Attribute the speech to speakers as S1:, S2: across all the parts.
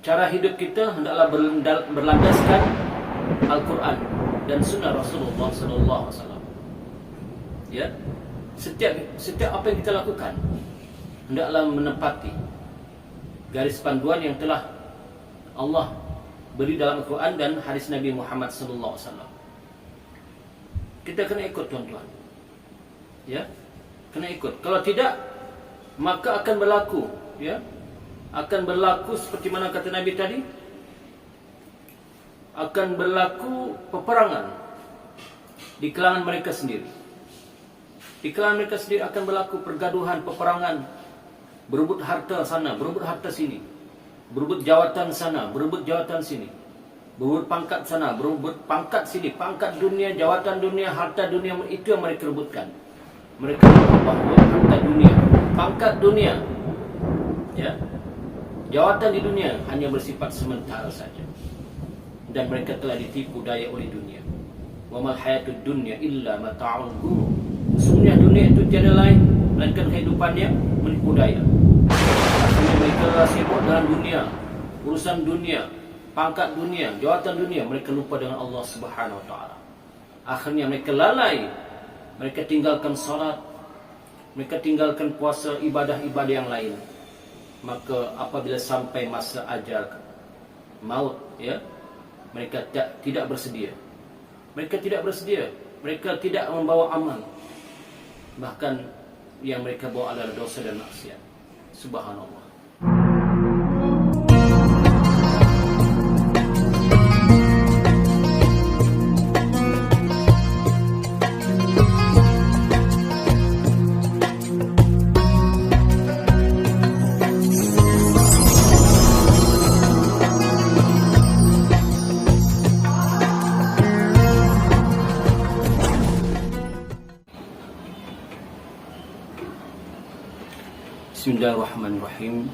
S1: cara hidup kita hendaklah berlandaskan Al-Quran dan Sunnah Rasulullah Sallallahu Alaihi Wasallam. Ya, setiap apa yang kita lakukan hendaklah menepati garis panduan yang telah Allah beri dalam Al-Quran dan hadis Nabi Muhammad Sallallahu Alaihi Wasallam. Kita kena ikut, tuan-tuan. Ya, kena ikut. Kalau tidak, maka akan berlaku, ya, akan berlaku seperti mana kata Nabi tadi, akan berlaku peperangan di kalangan mereka sendiri. Di kalangan mereka sendiri akan berlaku pergaduhan, peperangan, berebut harta sana, berebut harta sini, berebut jawatan sana, berebut jawatan sini, berebut pangkat sana, berebut pangkat sini, pangkat dunia, jawatan dunia, harta dunia, itu yang mereka rebutkan. Mereka bahawa harta dunia, pangkat dunia, ya, jawatan di dunia hanya bersifat sementara saja, dan mereka telah ditipu daya oleh dunia. Wa mal hayatud dunya illa mata'ul ghurur. Sesungguhnya dunia itu tiada lain melainkan kehidupan yang menipu daya. Akhirnya mereka sibuk dalam dunia, urusan dunia, pangkat dunia, jawatan dunia. Mereka lupa dengan Allah Subhanahu Wa Taala. Akhirnya mereka lalai. Mereka tinggalkan salat, mereka tinggalkan puasa, ibadah-ibadah yang lain. Maka apabila sampai masa ajal maut, ya, mereka tidak bersedia. Mereka tidak bersedia. Mereka tidak membawa amal. Bahkan yang mereka bawa adalah dosa dan maksiat. Subhanallah. Bismillahirrahmanirrahim.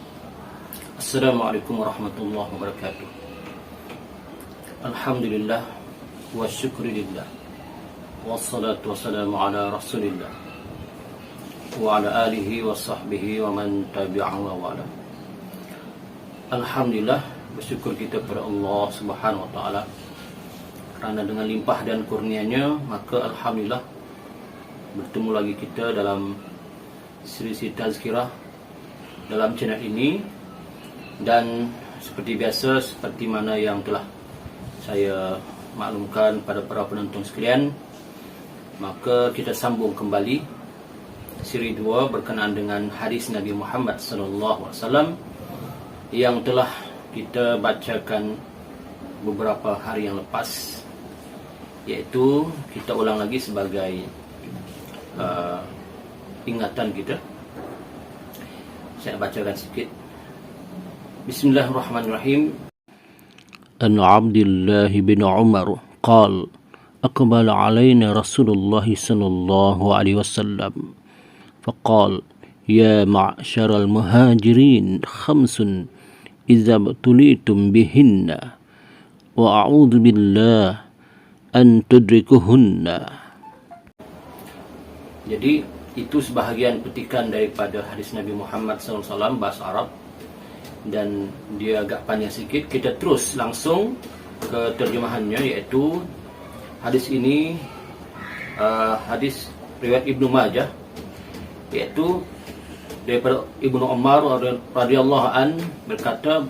S1: Assalamualaikum warahmatullahi wabarakatuh. Alhamdulillah wa syukurillah, wassalatu wassalamu ala rasulillah wa ala alihi wa sahbihi wa man tabi'ahu wa ala. Alhamdulillah, bersyukur kita kepada Allah Subhanahu wa taala kerana dengan limpah dan kurnianya, maka alhamdulillah bertemu lagi kita dalam siri tazkirah dalam channel ini. Dan seperti biasa, seperti mana yang telah saya maklumkan pada para penonton sekalian, maka kita sambung kembali siri 2 berkenaan dengan hadis Nabi Muhammad SAW yang telah kita bacakan beberapa hari yang lepas, iaitu kita ulang lagi sebagai ingatan kita. Saya bacakan sedikit. Bismillahirrahmanirrahim. An Abdullah bin Umar qala aqbala alaina Rasulullah sallallahu alaihi wasallam faqala ya ma'syaral muhajirin khamsun idza tulitum bihinna wa a'udzu billah an tudrikuhunna. Jadi itu sebahagian petikan daripada hadis Nabi Muhammad SAW bahasa Arab, dan dia agak panjang sikit. Kita terus langsung ke terjemahannya, iaitu hadis ini hadis riwayat Ibnu Majah, iaitu daripada Ibnu Umar radhiyallahu an berkata,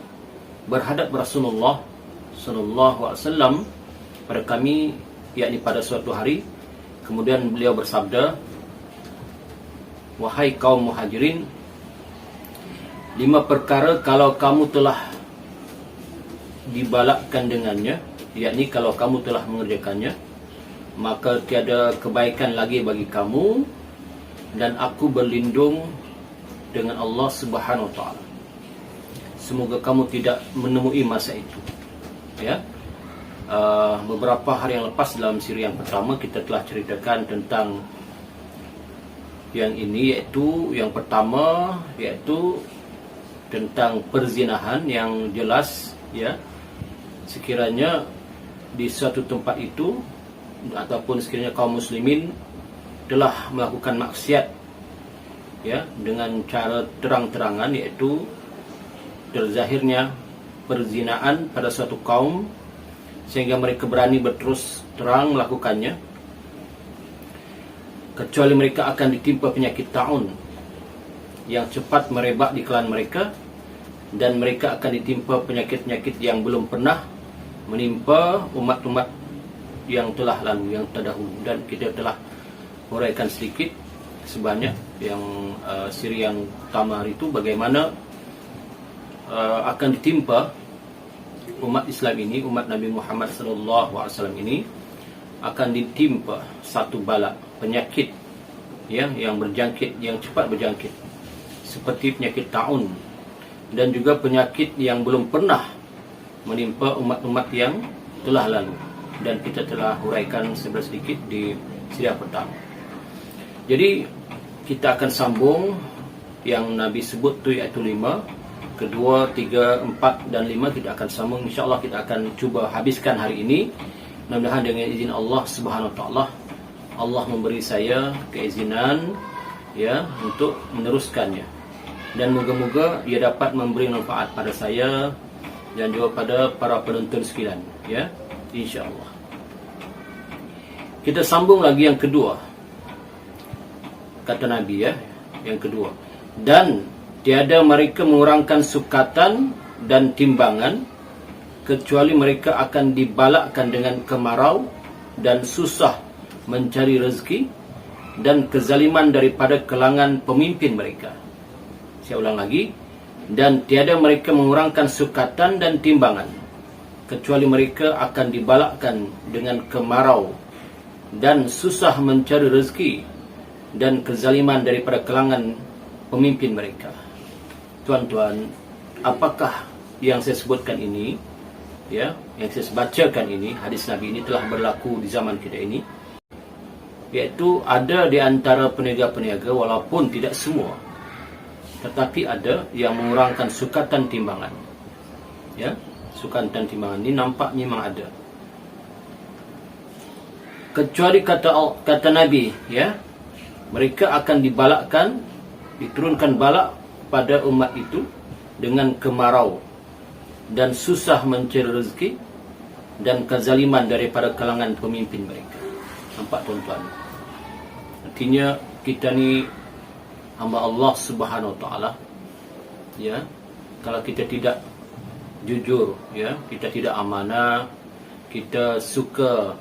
S1: berhadap Rasulullah sallallahu alaihi wasallam pada kami, yakni pada suatu hari. Kemudian beliau bersabda, wahai kaum muhajirin, 5 perkara kalau kamu telah dibalakkan dengannya, yakni kalau kamu telah mengerjakannya, maka tiada kebaikan lagi bagi kamu, dan aku berlindung dengan Allah Subhanahu Wa Taala. Semoga kamu tidak menemui masa itu. Ya, beberapa hari yang lepas dalam siri yang pertama kita telah ceritakan tentang yang ini, yaitu yang pertama, yaitu tentang perzinahan yang jelas, ya, sekiranya di suatu tempat itu ataupun sekiranya kaum muslimin telah melakukan maksiat, ya, dengan cara terang-terangan, yaitu terzahirnya perzinaan pada suatu kaum sehingga mereka berani berterus terang melakukannya, kecuali mereka akan ditimpa penyakit taun yang cepat merebak di kalangan mereka, dan mereka akan ditimpa penyakit-penyakit yang belum pernah menimpa umat-umat yang telah lalu, yang terdahulu. Dan kita telah huraikan sedikit sebanyak yang siri yang pertama hari itu, bagaimana akan ditimpa umat Islam ini, umat Nabi Muhammad SAW ini akan ditimpa satu bala, penyakit ya, yang berjangkit, yang cepat berjangkit, seperti penyakit taun, dan juga penyakit yang belum pernah menimpa umat-umat yang telah lalu, dan kita telah huraikan sedikit di siri pertama. Jadi kita akan sambung yang Nabi sebut tu, iaitu 5, kedua, 3, 4 dan 5 kita akan sambung. InsyaAllah kita akan cuba habiskan hari ini. Mudah-mudahan dengan izin Allah Subhanahu Wa Taala, Allah memberi saya keizinan ya untuk meneruskannya, dan moga-moga ia dapat memberi manfaat pada saya dan juga pada para penonton sekalian ya, insya-Allah. Kita sambung lagi yang kedua, kata Nabi ya, yang kedua, dan tiada mereka mengurangkan sukatan dan timbangan, kecuali mereka akan dibalakkan dengan kemarau dan susah mencari rezeki dan kezaliman daripada kalangan pemimpin mereka. Saya ulang lagi, dan tiada mereka mengurangkan sukatan dan timbangan, kecuali mereka akan dibalakkan dengan kemarau dan susah mencari rezeki dan kezaliman daripada kalangan pemimpin mereka. Tuan-tuan, apakah yang saya sebutkan ini ya, yang saya bacakan ini, hadis Nabi ini telah berlaku di zaman kita ini, iaitu ada di antara peniaga-peniaga, walaupun tidak semua, tetapi ada yang mengurangkan sukatan timbangan ya, sukatan timbangan ini nampaknya memang ada, kecuali kata Nabi ya, mereka akan dibalakkan, diturunkan balak pada umat itu dengan kemarau dan susah mencari rezeki dan kezaliman daripada kalangan pemimpin mereka. Nampak tuan-tuan? Artinya kita ni hamba Allah Subhanahu Wa Taala ya, kalau kita tidak jujur ya, kita tidak amanah, kita suka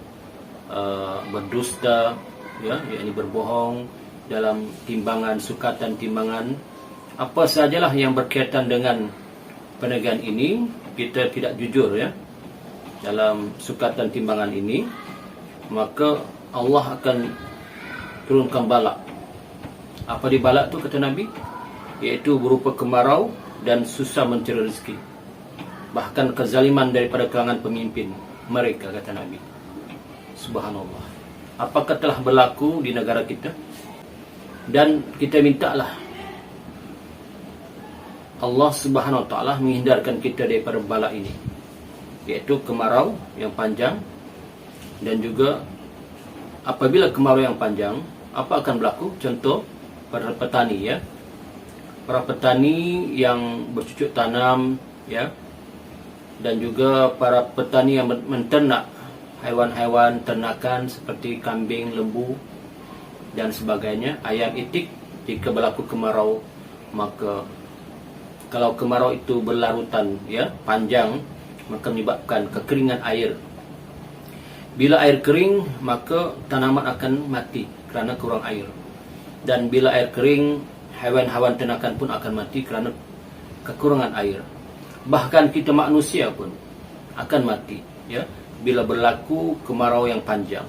S1: berdusta ya, yakni berbohong dalam timbangan, sukatan timbangan, apa sajalah yang berkaitan dengan perniagaan ini, kita tidak jujur ya dalam sukatan timbangan ini, maka Allah akan turunkan balak. Apa di balak tu kata Nabi? Iaitu berupa kemarau dan susah mencari rezeki, bahkan kezaliman daripada kalangan pemimpin mereka, kata Nabi. Subhanallah. Apakah telah berlaku di negara kita? Dan kita mintalah Allah Subhanahu Wa Taala menghindarkan kita daripada bala ini, iaitu kemarau yang panjang. Dan juga apabila kemarau yang panjang, apa akan berlaku? Contoh para petani ya, para petani yang bercucuk tanam ya, dan juga para petani yang menternak haiwan-haiwan ternakan seperti kambing, lembu dan sebagainya, ayam, itik. Jika berlaku kemarau, maka kalau kemarau itu berlarutan ya, panjang, maka menyebabkan kekeringan air. Bila air kering, maka tanaman akan mati kerana kurang air. Dan bila air kering, haiwan-haiwan ternakan pun akan mati kerana kekurangan air. Bahkan kita manusia pun akan mati ya, bila berlaku kemarau yang panjang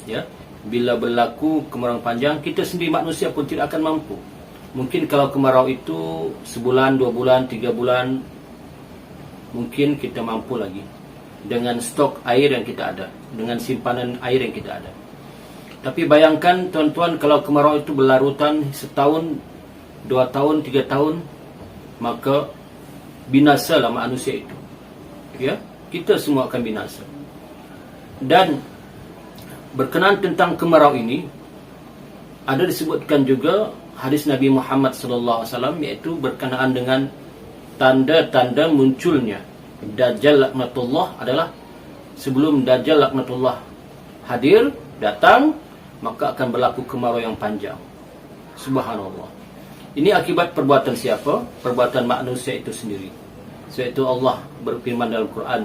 S1: ya. Bila berlaku kemarau panjang, kita sendiri manusia pun tidak akan mampu. Mungkin kalau kemarau itu sebulan, 2 bulan, 3 bulan, mungkin kita mampu lagi dengan stok air yang kita ada, dengan simpanan air yang kita ada. Tapi bayangkan tuan-tuan, kalau kemarau itu berlarutan setahun, 2 tahun, 3 tahun, maka binasalah manusia itu ya, kita semua akan binasa. Dan berkenaan tentang kemarau ini, ada disebutkan juga hadis Nabi Muhammad SAW, iaitu berkenaan dengan tanda-tanda munculnya Dajjal laknatullah adalah sebelum Dajjal laknatullah hadir, datang, maka akan berlaku kemarau yang panjang. Subhanallah. Ini akibat perbuatan siapa? Perbuatan manusia itu sendiri. Sebab itu Allah berfirman dalam Quran,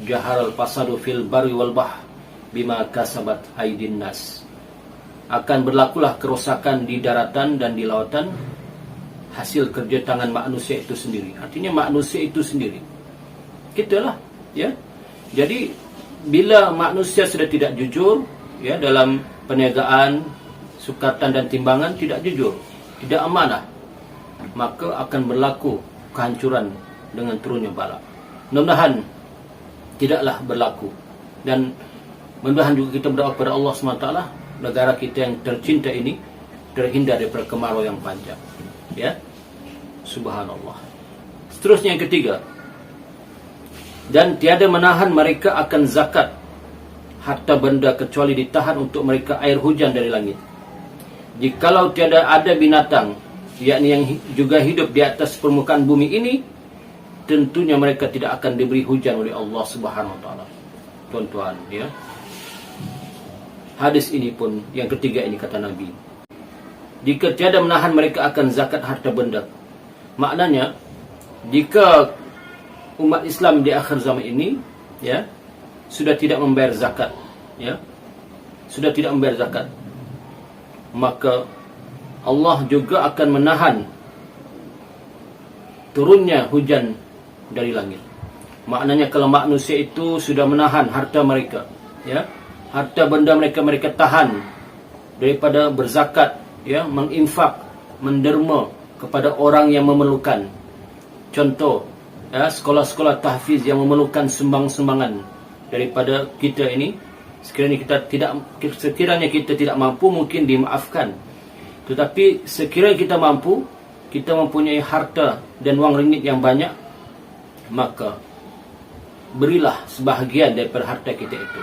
S1: Jaharal fasadu fil barri wal bahr bima kasabat aydin nas. Akan berlakulah kerosakan di daratan dan di lautan hasil kerja tangan manusia itu sendiri. Artinya manusia itu sendiri. Kitalah, ya. Jadi bila manusia sudah tidak jujur, ya, dalam perniagaan, sukatan dan timbangan, tidak jujur, tidak amanah, maka akan berlaku kehancuran dengan turunnya bala. Mudah-mudahan tidaklah berlaku, dan mudah-mudahan juga kita berdoa kepada Allah SWT, negara kita yang tercinta ini terhindar daripada kemarau yang panjang, ya. Subhanallah. Seterusnya yang ketiga, dan tiada menahan mereka akan zakat harta benda kecuali ditahan untuk mereka air hujan dari langit. Jikalau tiada ada binatang, yakni yang juga hidup di atas permukaan bumi ini, tentunya mereka tidak akan diberi hujan oleh Allah Subhanahu wa taala. Tuan-tuan, ya. Hadis ini pun yang ketiga ini kata Nabi. Jika tiada menahan mereka akan zakat harta benda. Maknanya jika umat Islam di akhir zaman ini, ya, sudah tidak membayar zakat, ya, sudah tidak membayar zakat, maka Allah juga akan menahan turunnya hujan dari langit. Maknanya kalau manusia itu sudah menahan harta mereka, ya, harta benda mereka tahan daripada berzakat, ya, menginfak, menderma kepada orang yang memerlukan. Contoh, ya, sekolah-sekolah tahfiz yang memerlukan sumbang-sumbangan daripada kita ini, sekiranya kita tidak mampu, mungkin dimaafkan. Tetapi sekiranya kita mampu, kita mempunyai harta dan wang ringgit yang banyak, maka berilah sebahagian daripada harta kita itu.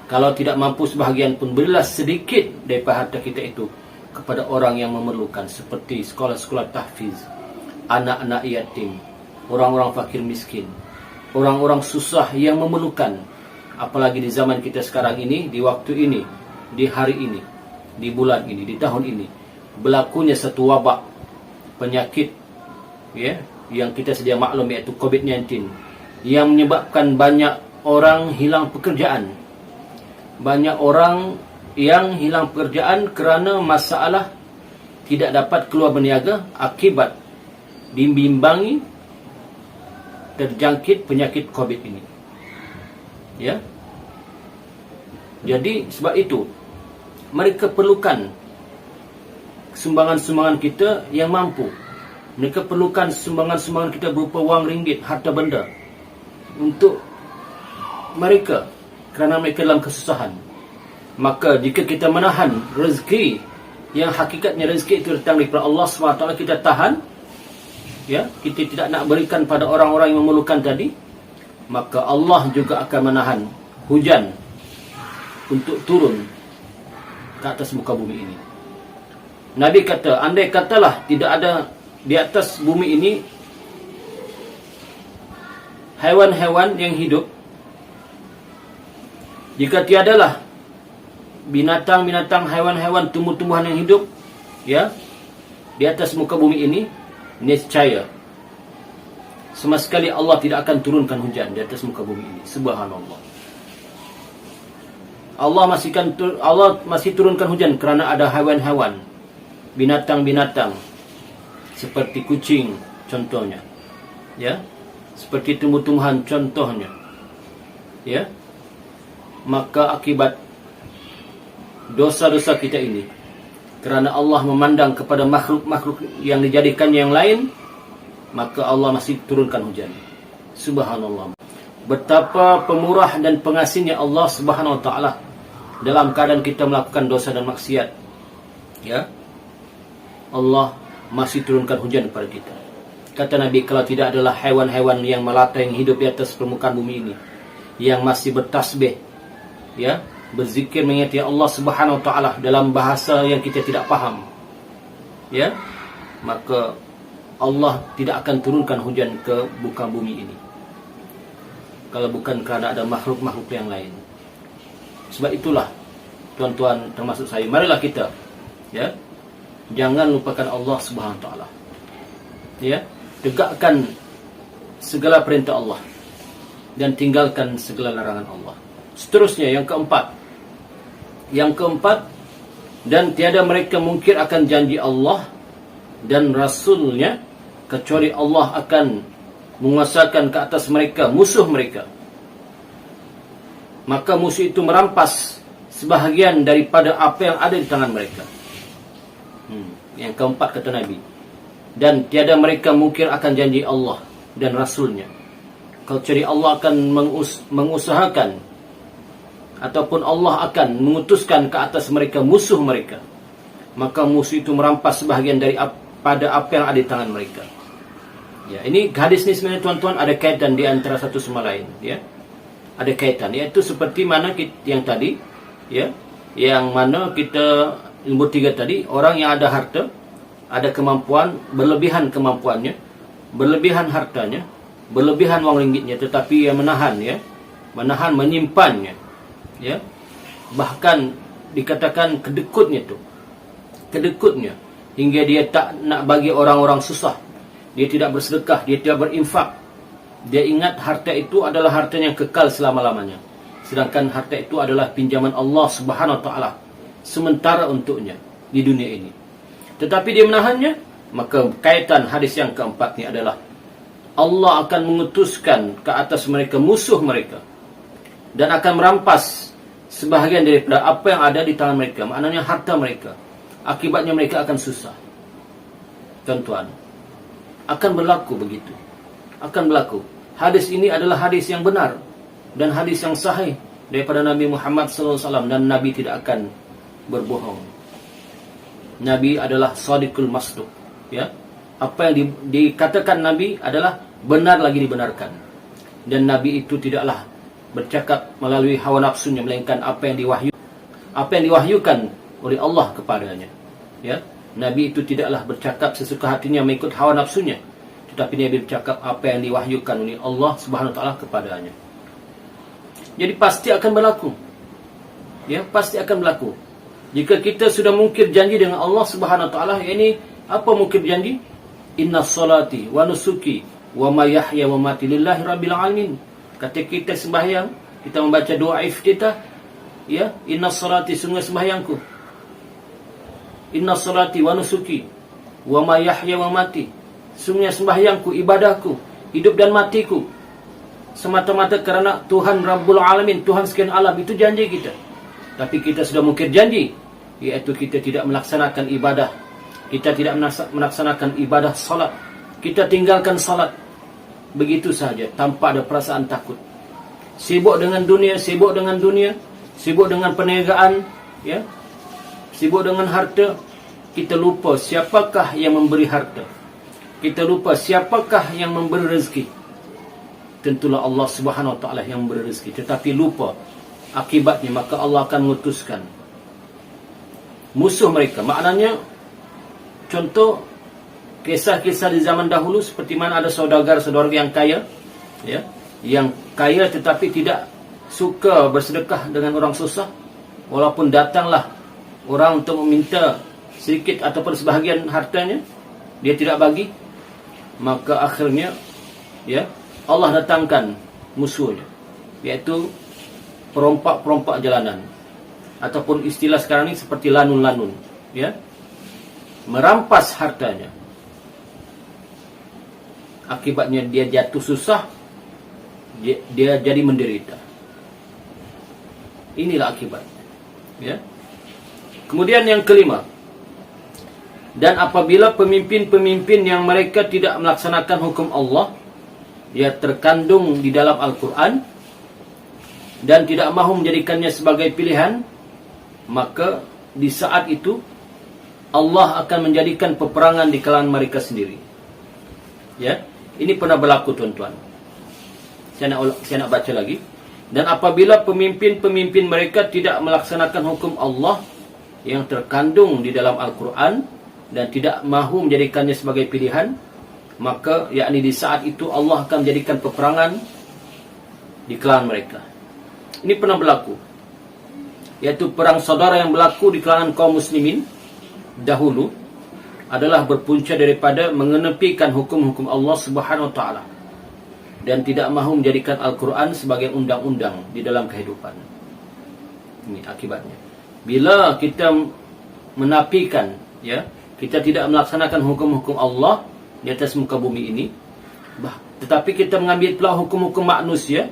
S1: Kalau tidak mampu sebahagian pun, berilah sedikit daripada harta kita itu kepada orang yang memerlukan, seperti sekolah-sekolah tahfiz, anak-anak yatim, orang-orang fakir miskin, orang-orang susah yang memerlukan. Apalagi di zaman kita sekarang ini, di waktu ini, di hari ini, di bulan ini, di tahun ini, berlakunya satu wabak penyakit, ya, yang kita sedia maklum, iaitu COVID-19, yang menyebabkan banyak orang hilang pekerjaan. Banyak orang yang hilang pekerjaan kerana masalah tidak dapat keluar berniaga akibat dibimbangi terjangkit penyakit COVID ini, ya. Jadi sebab itu mereka perlukan sumbangan-sumbangan kita yang mampu. Mereka perlukan sumbangan-sumbangan kita berupa wang ringgit, harta benda untuk mereka, kerana mereka dalam kesusahan. Maka jika kita menahan rezeki yang hakikatnya rezeki itu datang daripada Allah SWT, kita tahan, ya, kita tidak nak berikan pada orang-orang yang memerlukan tadi, maka Allah juga akan menahan hujan untuk turun ke atas muka bumi ini. Nabi kata, andai katalah tidak ada di atas bumi ini haiwan-haiwan yang hidup, jika tiadalah binatang-binatang, haiwan-haiwan, tumbuh-tumbuhan yang hidup, ya, di atas muka bumi ini, niscaya sama sekali Allah tidak akan turunkan hujan di atas muka bumi ini. Subhanallah. Allah masih turunkan hujan kerana ada haiwan-haiwan, binatang-binatang seperti kucing contohnya, ya, seperti tumbuh-tumbuhan contohnya, ya. Maka akibat dosa-dosa kita ini, kerana Allah memandang kepada makhluk-makhluk yang dijadikan yang lain, maka Allah masih turunkan hujan. Subhanallah. Betapa pemurah dan pengasihnya Allah Subhanahu wa taala dalam keadaan kita melakukan dosa dan maksiat, ya. Allah masih turunkan hujan kepada kita. Kata Nabi, kalau tidak adalah haiwan-haiwan yang melata yang hidup di atas permukaan bumi ini, yang masih bertasbih, ya, berzikir mengingati Allah Subhanahu wa taala dalam bahasa yang kita tidak faham, ya, maka Allah tidak akan turunkan hujan ke muka bumi ini kalau bukan kerana ada makhluk-makhluk yang lain. Sebab itulah, tuan-tuan termasuk saya, marilah kita, ya, jangan lupakan Allah Subhanahu Wa Taala. Ya, tegakkan segala perintah Allah dan tinggalkan segala larangan Allah. Seterusnya yang keempat. Yang keempat, dan tiada mereka mungkir akan janji Allah dan Rasulnya kecuali Allah akan menguasakan ke atas mereka musuh mereka. Maka musuh itu merampas sebahagian daripada apa yang ada di tangan mereka. Yang keempat kata Nabi, dan tiada mereka mungkir akan janji Allah dan Rasulnya kecuali Allah akan mengusahakan ataupun Allah akan mengutuskan ke atas mereka musuh mereka. Maka musuh itu merampas sebahagian daripada apa yang ada di tangan mereka. Ya, ini hadis ni sebenarnya tuan-tuan ada kaitan di antara satu sama lain, ya. Ada kaitan, iaitu seperti mana yang tadi, ya, yang mana kita nombor 3 tadi, orang yang ada harta, ada kemampuan, berlebihan kemampuannya, berlebihan hartanya, berlebihan wang ringgitnya, tetapi ia menahan, ya, menahan, menyimpannya, ya. Bahkan dikatakan kedekutnya tu, kedekutnya hingga dia tak nak bagi orang-orang susah. Dia tidak bersedekah, dia tidak berinfak. Dia ingat harta itu adalah harta yang kekal selama-lamanya. Sedangkan harta itu adalah pinjaman Allah Subhanahu Wa Taala sementara untuknya di dunia ini. Tetapi dia menahannya, maka kaitan hadis yang keempat ni adalah Allah akan mengutuskan ke atas mereka musuh mereka dan akan merampas sebahagian daripada apa yang ada di tangan mereka, maknanya harta mereka. Akibatnya mereka akan susah. Tuan-tuan, akan berlaku begitu. Akan berlaku. Hadis ini adalah hadis yang benar dan hadis yang sahih daripada Nabi Muhammad SAW, dan Nabi tidak akan berbohong. Nabi adalah Shadiqul Masduq, ya. Apa yang dikatakan Nabi adalah benar lagi dibenarkan. Dan Nabi itu tidaklah bercakap melalui hawa nafsunya, melainkan apa yang diwahyukan oleh Allah kepadanya, ya. Nabi itu tidaklah bercakap sesuka hatinya mengikut hawa nafsunya, tetapi dia bercakap apa yang diwahyukan oleh Allah Subhanahu Wa Taala kepadanya. Jadi pasti akan berlaku, ya, pasti akan berlaku. Jika kita sudah mungkir janji dengan Allah Subhanahu Wa Taala, ini apa mungkir janji? Inna salati wa nusuki wa ma yahya wa mati lillahi rabbil alamin. Ketika kita sembahyang, kita membaca doa iftitah, ya, inna salati, sungguh sembahyangku, inna salati wa nusuki wa ma yahya wa mati, sungguh sembahyangku, ibadahku, hidup dan matiku semata-mata kerana Tuhan Rabbul Alamin, Tuhan sekian alam. Itu janji kita. Tapi kita sudah mungkir janji, iaitu kita tidak melaksanakan ibadah. Kita tidak melaksanakan ibadah salat. Kita tinggalkan salat begitu saja tanpa ada perasaan takut. Sibuk dengan dunia, sibuk dengan dunia, sibuk dengan perniagaan, ya, sibuk dengan harta. Kita lupa siapakah yang memberi harta. Kita lupa siapakah yang memberi rezeki. Tentulah Allah Subhanahu Wa Taala yang memberi rezeki, tetapi lupa akibatnya, maka Allah akan mengutuskan musuh mereka. Maknanya, contoh kisah-kisah di zaman dahulu, seperti mana ada saudagar-saudagar yang kaya, ya, yang kaya tetapi tidak suka bersedekah dengan orang susah, walaupun datanglah orang untuk meminta sedikit ataupun sebahagian hartanya, dia tidak bagi. Maka akhirnya, ya, Allah datangkan musuhnya, iaitu perompak-perompak jalanan, ataupun istilah sekarang ini seperti lanun-lanun, ya, merampas hartanya. Akibatnya dia jatuh susah, dia jadi menderita. Inilah akibatnya, ya. Kemudian yang kelima, dan apabila pemimpin-pemimpin yang mereka tidak melaksanakan hukum Allah, ia terkandung di dalam Al-Quran, dan tidak mahu menjadikannya sebagai pilihan, maka di saat itu Allah akan menjadikan peperangan di kalangan mereka sendiri. Ya, ini pernah berlaku, tuan-tuan. Saya nak baca lagi. Dan apabila pemimpin-pemimpin mereka tidak melaksanakan hukum Allah yang terkandung di dalam Al-Quran dan tidak mahu menjadikannya sebagai pilihan, maka yakni di saat itu Allah akan menjadikan peperangan di kalangan mereka. Ini pernah berlaku, yaitu perang saudara yang berlaku di kalangan kaum muslimin dahulu adalah berpunca daripada mengenepikan hukum-hukum Allah Subhanahu wa taala dan tidak mahu menjadikan Al-Quran sebagai undang-undang di dalam kehidupan. Ini akibatnya. Bila kita menafikan, ya, kita tidak melaksanakan hukum-hukum Allah di atas muka bumi ini, tetapi kita mengambil pula hukum-hukum manusia,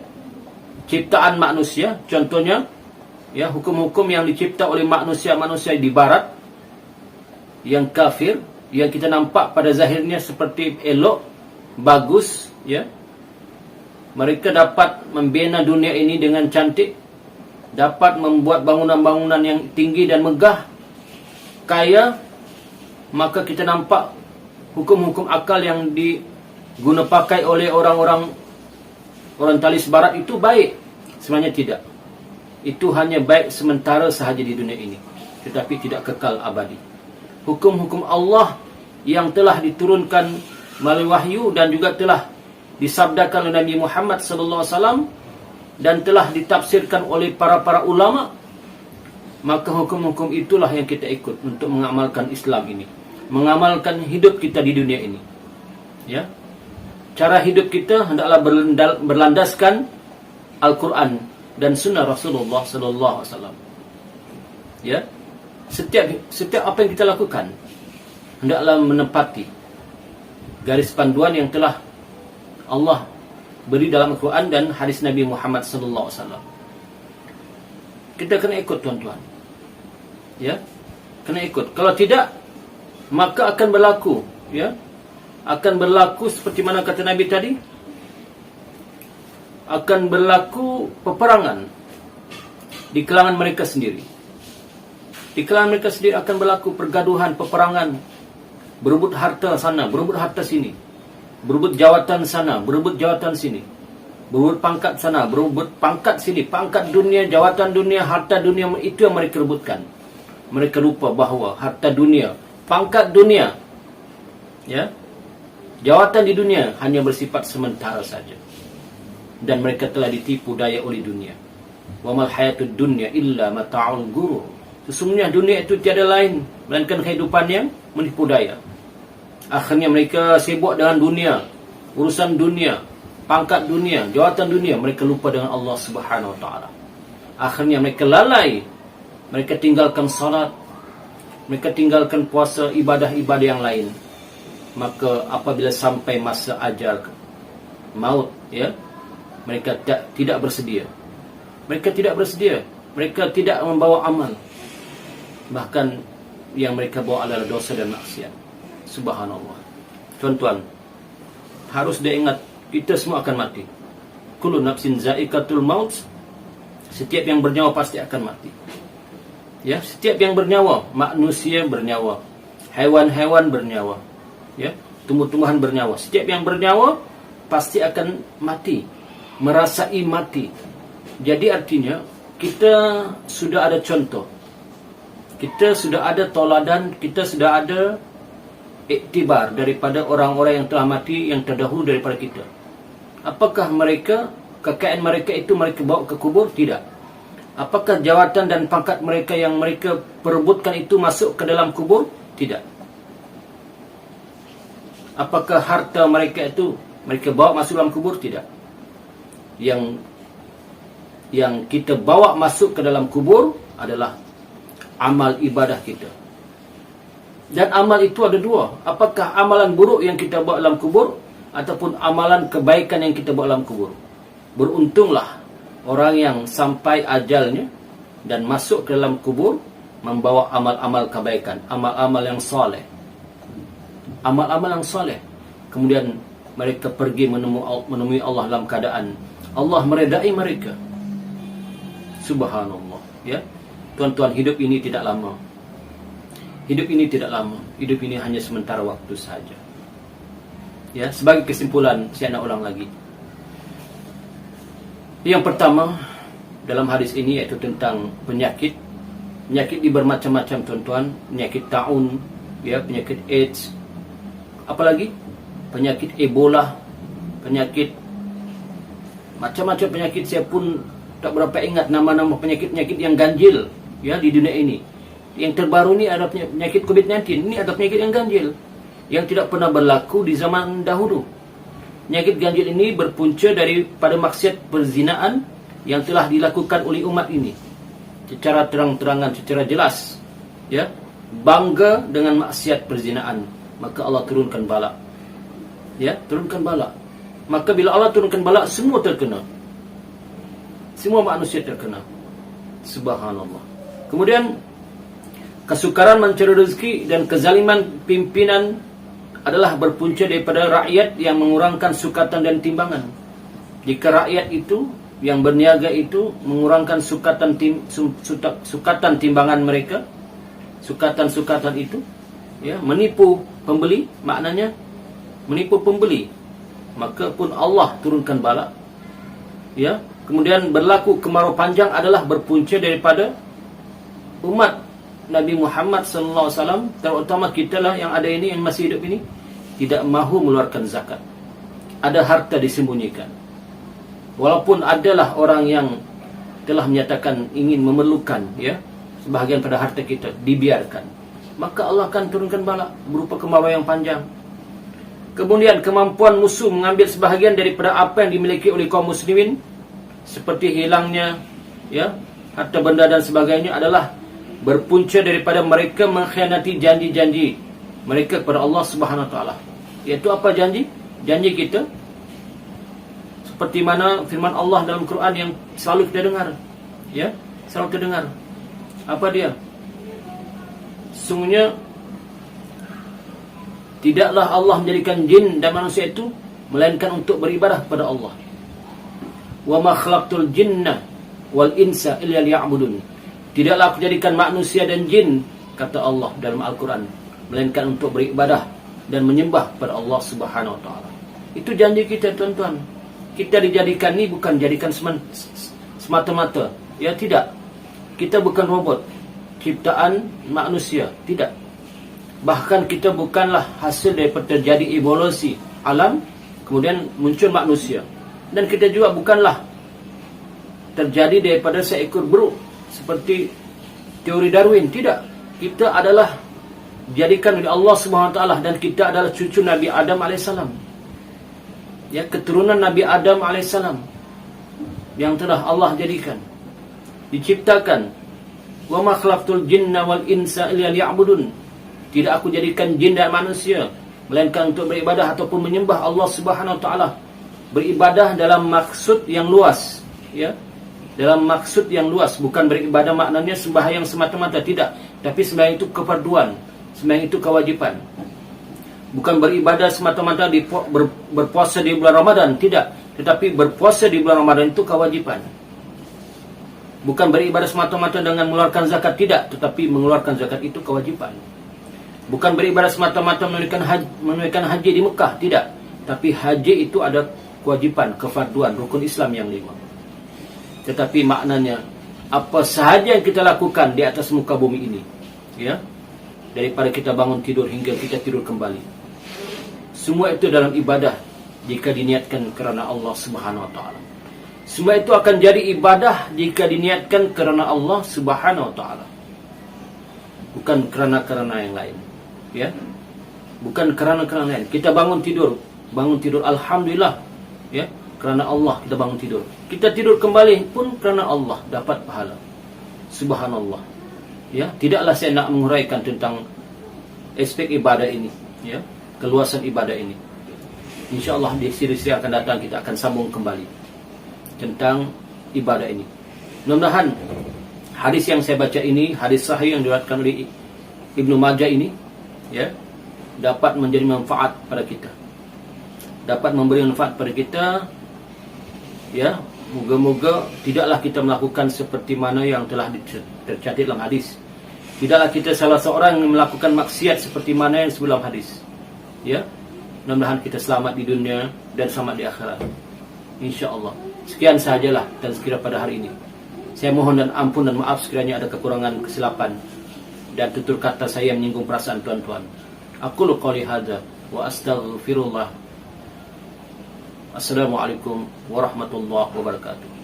S1: ciptaan manusia, contohnya, ya, hukum-hukum yang dicipta oleh manusia-manusia di barat yang kafir, yang kita nampak pada zahirnya seperti elok, bagus, ya. Mereka dapat membina dunia ini dengan cantik, dapat membuat bangunan-bangunan yang tinggi dan megah, kaya. Maka kita nampak hukum-hukum akal yang diguna pakai oleh orang-orang orientalis barat itu baik. Sebenarnya tidak. Itu hanya baik sementara sahaja di dunia ini, tetapi tidak kekal abadi. Hukum-hukum Allah yang telah diturunkan melalui wahyu dan juga telah disabdakan oleh Nabi Muhammad sallallahu alaihi wasallam dan telah ditafsirkan oleh para ulama, maka hukum-hukum itulah yang kita ikut untuk mengamalkan Islam ini, mengamalkan hidup kita di dunia ini. Ya. Cara hidup kita hendaklah berlandaskan Al-Quran dan sunnah Rasulullah sallallahu alaihi wasallam. Ya. Setiap apa yang kita lakukan hendaklah menepati garis panduan yang telah Allah beri dalam Al-Quran dan hadis Nabi Muhammad sallallahu alaihi wasallam. Kita kena ikut, tuan-tuan. Ya. Kena ikut. Kalau tidak, maka akan berlaku, ya. Akan berlaku seperti mana kata Nabi tadi, akan berlaku peperangan di kalangan mereka sendiri. Di kalangan mereka sendiri akan berlaku pergaduhan, peperangan, berebut harta sana, berebut harta sini, berebut jawatan sana, berebut jawatan sini, berebut pangkat sana, berebut pangkat sini, pangkat dunia, jawatan dunia, harta dunia, itu yang mereka rebutkan. Mereka lupa bahawa harta dunia, pangkat dunia, ya, jawatan di dunia hanya bersifat sementara saja. Dan mereka telah ditipu daya oleh dunia. Wa mal hayatud dunya illa mata'ul ghurur. Sesungguhnya dunia itu tiada lain melainkan kehidupan yang menipu daya. Akhirnya mereka sibuk dengan dunia, urusan dunia, pangkat dunia, jawatan dunia. Mereka lupa dengan Allah Subhanahu wa taala. Akhirnya mereka lalai. Mereka tinggalkan salat, mereka tinggalkan puasa, ibadah-ibadah yang lain. Maka apabila sampai masa ajal maut, ya, mereka tidak bersedia. Mereka tidak bersedia. Mereka tidak membawa amal. Bahkan yang mereka bawa adalah dosa dan maksiat. Subhanallah. Tuan-tuan, harus diingat, kita semua akan mati. Kullu nafsin za'iqatul maut. Setiap yang bernyawa pasti akan mati. Ya, setiap yang bernyawa, manusia bernyawa, hewan-hewan bernyawa, ya, tumbuh-tumbuhan bernyawa. Setiap yang bernyawa pasti akan mati, merasai mati. Jadi artinya kita sudah ada contoh, kita sudah ada toladan, kita sudah ada iktibar daripada orang-orang yang telah mati, yang terdahulu daripada kita. Apakah mereka, kekayaan mereka itu mereka bawa ke kubur? Tidak. Apakah jawatan dan pangkat mereka yang mereka perebutkan itu masuk ke dalam kubur? Tidak. Apakah harta mereka itu mereka bawa masuk dalam kubur? Tidak. Yang kita bawa masuk ke dalam kubur adalah amal ibadah kita. Dan amal itu ada dua. Apakah amalan buruk yang kita bawa dalam kubur, ataupun amalan kebaikan yang kita bawa dalam kubur? Beruntunglah orang yang sampai ajalnya dan masuk ke dalam kubur membawa amal-amal kebaikan, amal-amal yang soleh, amal-amal yang soleh. Kemudian mereka pergi menemui Allah dalam keadaan Allah meredai mereka. Subhanallah, ya. Tuan-tuan, hidup ini tidak lama. Hidup ini tidak lama. Hidup ini hanya sementara waktu saja. Ya, sebagai kesimpulan, saya nak ulang lagi. Yang pertama dalam hadis ini iaitu tentang penyakit. Penyakit ini bermacam-macam, tuan-tuan. Penyakit taun, ya, penyakit AIDS. Apalagi penyakit Ebola, penyakit macam-macam penyakit. Saya pun tak berapa ingat nama-nama penyakit-penyakit yang ganjil ya di dunia ini. Yang terbaru ni ada penyakit COVID-19. Ini ada penyakit yang ganjil yang tidak pernah berlaku di zaman dahulu. Penyakit ganjil ini berpunca daripada maksiat perzinaan yang telah dilakukan oleh umat ini secara terang-terangan, secara jelas, ya, bangga dengan maksiat perzinaan, maka Allah turunkan bala, ya, turunkan bala. Maka bila Allah turunkan bala, semua terkena, semua manusia terkena. Subhanallah. Kemudian kesukaran mencari rezeki dan kezaliman pimpinan adalah berpunca daripada rakyat yang mengurangkan sukatan dan timbangan. Jika rakyat itu yang berniaga itu mengurangkan sukatan timbangan mereka, sukatan itu, ya, menipu pembeli, maknanya menipu pembeli, maka pun Allah turunkan bala, ya. Kemudian berlaku kemarau panjang adalah berpunca daripada umat Nabi Muhammad SAW, terutama kita lah yang ada ini, yang masih hidup ini, tidak mahu mengeluarkan zakat. Ada harta disembunyikan. Walaupun adalah orang yang telah menyatakan ingin memerlukan, ya, sebahagian pada harta kita, dibiarkan, maka Allah akan turunkan bala berupa kemarau yang panjang. Kemudian kemampuan musuh mengambil sebahagian daripada apa yang dimiliki oleh kaum muslimin, seperti hilangnya, ya, harta benda dan sebagainya, adalah berpunca daripada mereka mengkhianati janji-janji mereka kepada Allah Subhanahu Wa Taala. Iaitu apa janji? Janji kita seperti mana firman Allah dalam Quran yang selalu kita dengar, ya, selalu kita dengar. Apa dia? Sungguhnya tidaklah Allah menjadikan jin dan manusia itu melainkan untuk beribadah kepada Allah. Wa ma khalaqtul jinna wal insa illa liya'budun. Tidaklah aku jadikan manusia dan jin, kata Allah dalam Al-Quran, melainkan untuk beribadah dan menyembah kepada Allah Subhanahu Wa Taala. Itu janji kita, tuan-tuan. Kita dijadikan ni bukan jadikan semata-mata, ya, tidak. Kita bukan robot, ciptaan manusia, tidak. Bahkan kita bukanlah hasil daripada terjadi evolusi alam, kemudian muncul manusia. Dan kita juga bukanlah terjadi daripada seekor buruk seperti teori Darwin, tidak. Kita adalah dijadikan oleh Allah Subhanahu Wa Taala, dan kita adalah cucu Nabi Adam alaihissalam, ya, keturunan Nabi Adam alaihissalam yang telah Allah jadikan, diciptakan. Wa ma khalaqtul jinna wal insa illa liya'budun. Tidak aku jadikan jin dan manusia melainkan untuk beribadah ataupun menyembah Allah Subhanahu Wa Taala. Beribadah dalam maksud yang luas, ya, dalam maksud yang luas. Bukan beribadah maknanya sembahyang semata-mata, tidak. Tapi sembahyang itu kefarduan, sembahyang itu kewajipan. Bukan beribadah semata-mata berpuasa di bulan Ramadan, tidak. Tetapi berpuasa di bulan Ramadan itu kewajipan. Bukan beribadah semata-mata dengan mengeluarkan zakat, tidak. Tetapi mengeluarkan zakat itu kewajipan. Bukan beribadah semata-mata menunaikan haji di Mekah, tidak. Tapi haji itu ada kewajipan, kefarduan, rukun Islam yang 5. Tetapi maknanya apa sahaja yang kita lakukan di atas muka bumi ini, ya, daripada kita bangun tidur hingga kita tidur kembali, semua itu dalam ibadah jika diniatkan kerana Allah Subhanahu Wa Taala. Semua itu akan jadi ibadah jika diniatkan kerana Allah Subhanahu Wa Taala, bukan kerana yang lain, ya, bukan kerana lain. Kita bangun tidur alhamdulillah, ya, kerana Allah kita bangun tidur. Kita tidur kembali pun kerana Allah, dapat pahala. Subhanallah. Ya, tidaklah saya nak menguraikan tentang aspek ibadah ini, ya, keluasan ibadah ini. InsyaAllah di siri-siri akan datang kita akan sambung kembali tentang ibadah ini. Mudah-mudahan hadis yang saya baca ini, hadis sahih yang diriwayatkan oleh Ibnu Majah ini, ya, dapat menjadi manfaat pada kita, dapat memberi manfaat pada kita, ya. Moga-moga tidaklah kita melakukan seperti mana yang telah tercatat dalam hadis. Tidaklah kita salah seorang yang melakukan maksiat seperti mana yang sebelum hadis, ya. Mudah-mudahan kita selamat di dunia dan selamat di akhirat, insya-Allah. Sekian sahajalah dan sekira pada hari ini. Saya mohon dan ampun dan maaf sekiranya ada kekurangan, kesilapan dan tutur kata saya menyinggung perasaan tuan-tuan. Aqulu qouli hadza wa astaghfirullah Assalamualaikum warahmatullahi wabarakatuh.